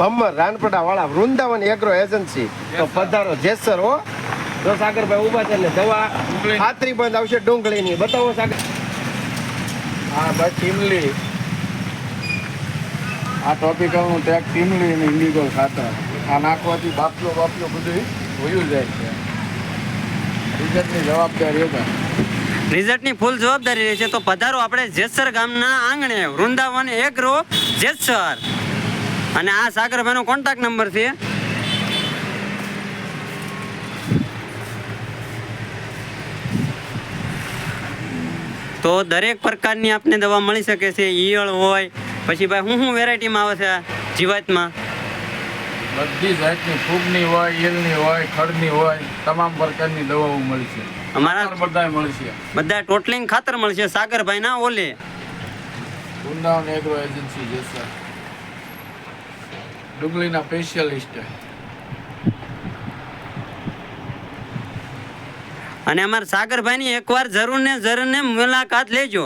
ભમર રાનપડા વાળા Vrindavan agro agency. તો પધારો જેસર હો. જો સાગરભાઈ ઉભા છે ને દવા ખાતરી બંધ આવશે ડુંગળીની. બતાવો સાગર. હા ભાઈ ટીમલી, આ ટોપિકલનું ટેગ ટીમલી અને ઇન્ડિગો ખાતર. આ નાખવાથી બાપલો બધું હોયું જાય છે. રિઝલ્ટની જવાબદારી હતા. રિઝલ્ટની ફૂલ જવાબદારી રહેશે. તો પધારો આપણે જેસર ગામના આંગણે વૃંદાવન એગ્રો જેસર. અને આ સાગરભાઈનો કોન્ટેક્ટ નંબર છે. તો દરેક પ્રકારની આપને દવા મળી શકે છે. ઈયળ હોય પછી ભાઈ શું વેરાયટીમાં આવે છે જીવાતમાં? બધી જાતની ફૂગની હોય, ઈયળની હોય, ખડની હોય, તમામ પ્રકારની દવાઓ મળશે. અમારા બધા મળશે. બધા ટોટલિંગ ખાતર મળશે સાગરભાઈ ના ઓલે. વૃંદાવન એગ્રો એજન્સી જેસર, ડુંગળીના સ્પેશિયાલિસ્ટ. અને અમારા સાગરભાઈની એકવાર જરૂર ને મુલાકાત લેજો.